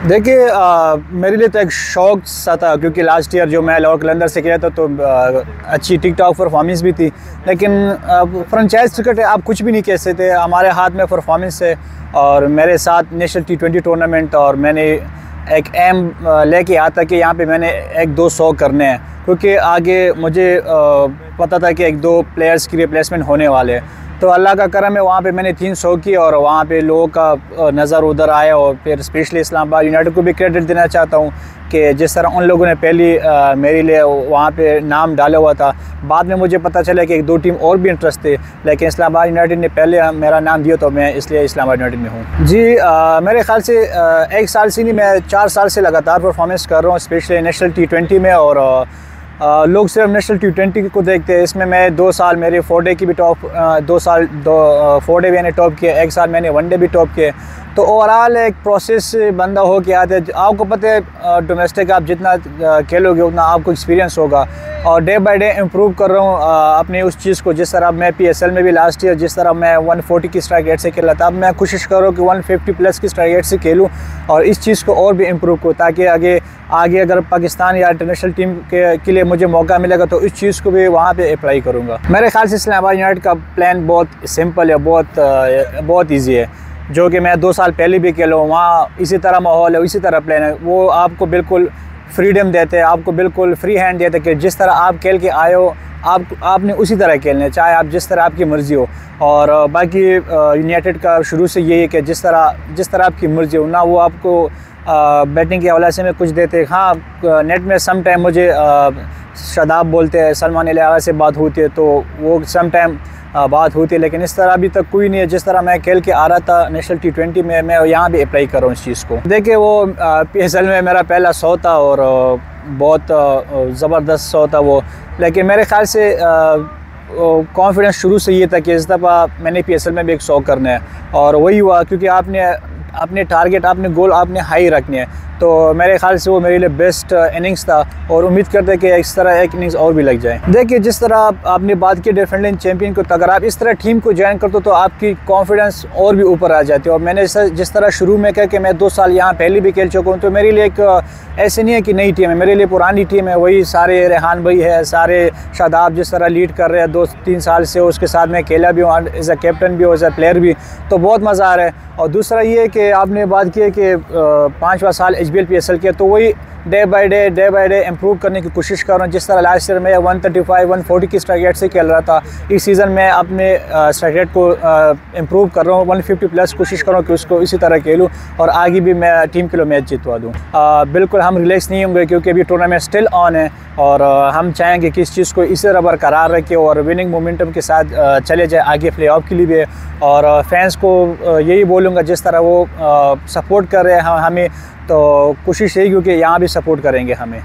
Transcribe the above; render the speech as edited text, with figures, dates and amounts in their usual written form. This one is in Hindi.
देखिए मेरे लिए तो एक शौक़ सा था, क्योंकि लास्ट ईयर जो मैं लाहौर कलंदर से किया था तो अच्छी टिक टॉक परफॉर्मेंस भी थी। लेकिन फ्रेंचाइज क्रिकेट है, आप कुछ भी नहीं कह सकते। हमारे हाथ में परफॉर्मेंस है और मेरे साथ नेशनल T20 टूर्नामेंट, और मैंने एक एम लेके आता कि यहाँ पे मैंने 1-2 करने हैं, क्योंकि आगे मुझे पता था कि 1-2 प्लेयर्स की रिप्लेसमेंट होने वाले हैं। तो अल्लाह का करम है, वहाँ पे मैंने 300 की और वहाँ पे लोगों का नज़र उधर आया। और फिर स्पेशली इस्लामाबाद यूनाइटेड को भी क्रेडिट देना चाहता हूँ कि जिस तरह उन लोगों ने पहली मेरे लिए वहाँ पे नाम डाला हुआ था। बाद में मुझे पता चला कि 1-2 टीम और भी इंटरेस्ट थे, लेकिन इस्लामाबाद यूनाइटेड ने पहले मेरा नाम दिया, तो मैं इसलिए इस्लामाबाद यूनाइटेड में हूँ। जी मेरे ख्याल से 1 साल से नहीं, मैं 4 साल से लगातार परफॉर्मेंस कर रहा हूँ, स्पेशली नेशनल T20 में। और लोग सिर्फ नेशनल T20 को देखते हैं। इसमें मैं 2 साल मेरे 4 डे की भी टॉप, 2 साल 4 डे मैंने टॉप किया, 1 साल मैंने 1 डे भी टॉप किए। तो ओवरऑल एक प्रोसेस बंदा हो के आते हैं। आपको पता है डोमेस्टिक आप जितना खेलोगे उतना आपको एक्सपीरियंस होगा, और डे बाय डे इम्प्रूव कर रहा हूँ अपनी उस चीज़ को। जिस तरह मैं PSL में भी लास्ट ईयर जिस तरह मैं 140 की स्ट्राइक रेट से खेला था, अब मैं कोशिश कर रहा हूँ कि 150 प्लस की स्ट्राइक रेट से खेलूँ और इस चीज़ को और भी इम्प्रूव करूँ, ताकि आगे अगर पाकिस्तान या इंटरनेशनल टीम के लिए मुझे मौका मिलेगा तो इस चीज़ को भी वहाँ पे अप्लाई करूँगा। मेरे ख्याल से इस्लामाबाद यूनाइटेड का प्लान बहुत सिंपल है, बहुत ईजी है, जो कि मैं 2 साल पहले भी खेला हूँ। वहाँ इसी तरह माहौल है, इसी तरह प्लान है। वो आपको बिल्कुल फ्रीडम देते हैं, आपको बिल्कुल फ्री हैंड देते हैं कि जिस तरह आप खेल के आए हो आपने उसी तरह खेलना है, चाहे आप जिस तरह आपकी मर्ज़ी हो। और बाकी यूनाइटेड का शुरू से यही है कि जिस तरह आपकी मर्ज़ी हो ना, वो आपको बैटिंग के हवाले से में कुछ देते। हाँ, नेट में सम टाइम मुझे शादाब बोलते हैं, सलमान अली से बात होती है, तो वो सम टाइम बात होती है, लेकिन इस तरह अभी तक कोई नहीं है। जिस तरह मैं खेल के आ रहा था नेशनल T20 में, मैं यहाँ भी अप्लाई कर रहा हूँ इस चीज़ को। देखिए वो PSL में मेरा पहला 100 था और बहुत ज़बरदस्त 100 था वो। लेकिन मेरे ख्याल से कॉन्फिडेंस शुरू से ये था कि इस दफ़ा मैंने PSL में भी 100 करना है, और वही हुआ, क्योंकि आपने अपने टारगेट, आपने गोल आपने हाई रखने हैं। तो मेरे ख्याल से वो मेरे लिए बेस्ट इनिंग्स था, और उम्मीद करते हैं कि इस तरह एक इनिंग्स और भी लग जाए। देखिए जिस तरह आपने बात की डिफेंडिंग चैंपियन को, तो अगर आप इस तरह टीम को ज्वाइन करते हो तो आपकी कॉन्फिडेंस और भी ऊपर आ जाती है। और मैंने जिस तरह शुरू में कहा कि मैं 2 साल यहाँ पहले भी खेल चुका हूँ, तो मेरे लिए एक ऐसे नहीं है कि नई टीम है, मेरे लिए पुरानी टीम है। वही सारे रेहान भाई है, सारे शादाब जिस तरह लीड कर रहे हैं 2-3 साल से, उसके साथ मैं खेला भी हूँ एज ए कैप्टन भी हूँ, एज ए प्लेयर भी, तो बहुत मज़ा आ रहा है। और दूसरा ये कि आपने बात की है कि 5वां साल HBL PSL किया, तो वही डे बाय डे इम्प्रूव करने की कोशिश कर रहा हूँ। जिस तरह लास्ट ईयर मैं 135-140 की स्ट्राइक रेट से खेल रहा था, इस सीज़न में अपने स्ट्राइक रेट को इम्प्रूव कर रहा हूँ, 150 प्लस कोशिश कर रहा हूँ कि उसको इसी तरह खेलूँ और आगे भी मैं टीम के लिए मैच जितवा दूँ। बिल्कुल हम रिलैक्स नहीं होंगे, क्योंकि अभी टूर्नामेंट स्टिल ऑन है, और हम चाहेंगे कि इस चीज़ को इसी तरह बरकरार रखें और विनिंग मोमेंटम के साथ चले जाए आगे प्ले ऑफ के लिए भी। और फैंस को यही बोलूँगा, जिस तरह वो सपोर्ट कर रहे हैं हमें, तो कोशिश यही, क्योंकि यहाँ भी सपोर्ट करेंगे हमें।